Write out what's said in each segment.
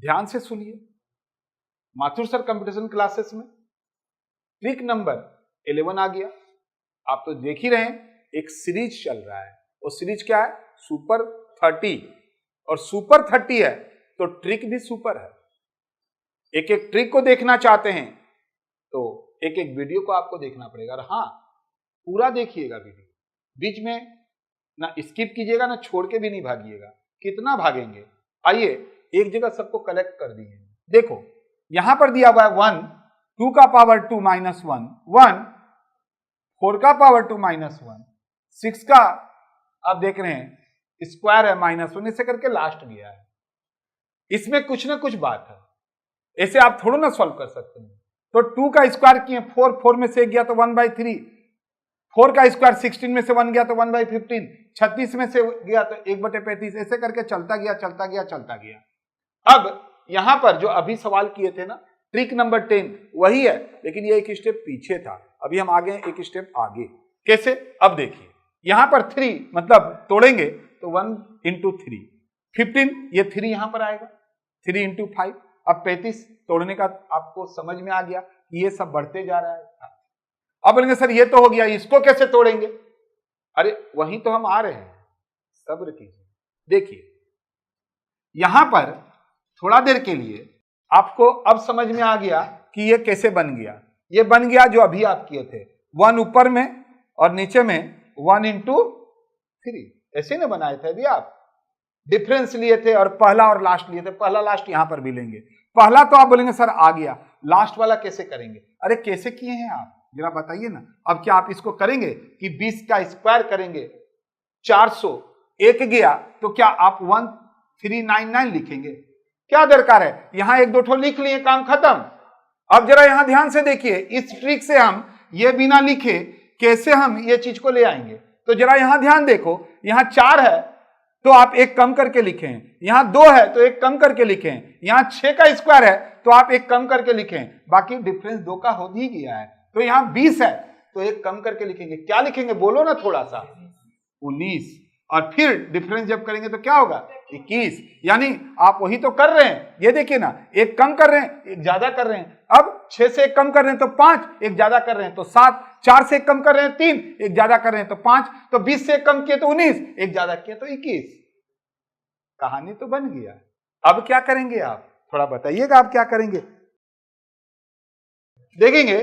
ध्यान से सुनिए। माथुर सर कंप्यूटेशन क्लासेस में ट्रिक नंबर 11 आ गया। आप तो देख ही रहे हैं, एक सीरीज चल रहा है। वो सीरीज क्या है? सुपर 30। और सुपर 30 है तो ट्रिक भी सुपर है। एक एक ट्रिक को देखना चाहते हैं तो एक एक वीडियो को आपको देखना पड़ेगा। और हाँ, पूरा देखिएगा वीडियो, बीच में ना स्किप कीजिएगा, ना छोड़ के भी नहीं भागिएगा। कितना भागेंगे? आइए एक जगह सबको कलेक्ट कर दिए। देखो यहां पर दिया हुआ है 1 2 का पावर 2 माइनस 1 1 4 का पावर 2 माइनस 1 6 का आप देख रहे हैं स्क्वायर है माइनस 1, ऐसे करके लास्ट गया है। इसमें कुछ ना कुछ बात है, ऐसे आप थोड़ा ना सॉल्व कर सकते हैं। तो 2 का स्क्वायर किए 4 4 में से 1 गया तो 1/3, 4 का स्क्वायर 16 में से 1 गया तो 1/15, 36 में से गया तो 1/35, ऐसे करके चलता गया चलता गया चलता गया। अब यहां पर जो अभी सवाल किए थे ना, ट्रिक नंबर 10 वही है, लेकिन ये एक स्टेप पीछे था। अभी हम आगे एक स्टेप आगे। कैसे? अब देखिए यहां पर 3 मतलब तोड़ेंगे तो 1 × 3 15, ये 3 यहां पर आएगा, 3 × 5। अब 35 तोड़ने का आपको समझ में आ गया कि ये सब बढ़ते जा रहा है। अब बोलेंगे सर ये तो हो गया, इसको कैसे तोड़ेंगे? अरे वहीं तो हम आ रहे हैं, सब्र कीजिए। देखिए यहां पर थोड़ा देर के लिए आपको अब समझ में आ गया कि ये कैसे बन गया। ये बन गया जो अभी आप किए थे, 1 ऊपर में और नीचे में 1 × 3, ऐसे ना बनाए थे अभी आप। डिफरेंस लिए थे और पहला और लास्ट लिए थे, पहला लास्ट यहां पर भी लेंगे। पहला तो आप बोलेंगे सर आ गया, लास्ट वाला कैसे करेंगे? अरे कैसे किए हैं आप, जरा बताइए ना। अब क्या आप इसको करेंगे कि 20 का स्क्वायर करेंगे 400, एक गया तो क्या आप 1399 लिखेंगे? क्या दरकार है? यहां 1 2 लिख लिए, काम खत्म। अब जरा यहां ध्यान से देखिए, इस ट्रिक से हम ये बिना लिखे कैसे हम ये चीज को ले आएंगे। तो जरा यहां ध्यान देखो, यहां 4 है तो आप 1 कम करके लिखें, यहां 2 है तो 1 कम करके लिखें, यहां 6 का स्क्वायर है तो आप 1 कम करके लिखें, बाकी डिफरेंस 2 का हो ही गया है। तो यहां 20 है तो 1 कम करके लिखेंगे। क्या लिखेंगे बोलो ना थोड़ा सा? 19। और फिर डिफरेंस जब करेंगे तो क्या होगा? 21। यानी आप वही तो कर रहे हैं। ये देखिए ना, 1 कम कर रहे हैं, 1 ज्यादा कर रहे हैं। अब 6 से 1 कम कर रहे हैं तो 5, 1 ज्यादा कर रहे हैं तो 7, 4 से 1 कम कर रहे हैं 3, 1 ज्यादा कर रहे हैं तो 5, तो 20 से 1 कम किए तो 19, 1 ज्यादा किए तो 21। कहानी तो बन गया। अब क्या करेंगे आप, थोड़ा बताइएगा आप क्या करेंगे। देखेंगे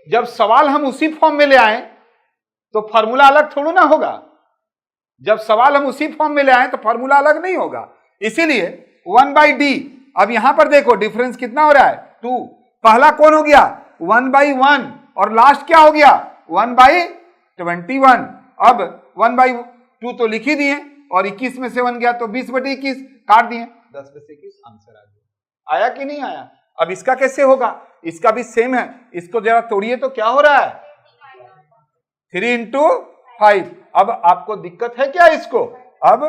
जब सवाल हम उसी फॉर्म में ले आए तो फॉर्मूला अलग थोड़ा ना होगा। जब सवाल हम उसी फॉर्म में ले आए तो फॉर्मूला अलग नहीं होगा। इसीलिए 1/d। अब यहां पर देखो डिफरेंस कितना हो रहा है? 2। पहला कौन हो गया? 1/1 और लास्ट क्या हो गया? 1/21। अब 1/2 तो लिख ही दिए और 21 में से 1 गया तो 20/21 काट दिए, 10 में से 21 आंसर आ गया। आया कि नहीं आया? अब इसका कैसे होगा? इसका भी सेम है, इसको जरा तोड़िए तो क्या हो रहा है? 3 × 5। अब आपको दिक्कत है क्या इसको? अब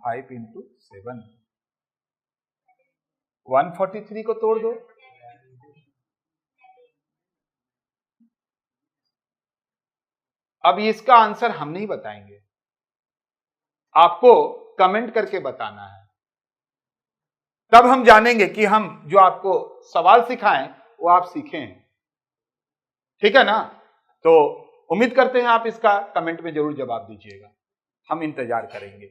5 × 7, 143 को तोड़ दो। अब इसका आंसर हम नहीं बताएंगे, आपको कमेंट करके बताना है, तब हम जानेंगे कि हम जो आपको सवाल सिखाएं वो आप सीखे हैं। ठीक है ना? तो उम्मीद करते हैं आप इसका कमेंट में जरूर जवाब दीजिएगा, हम इंतजार करेंगे।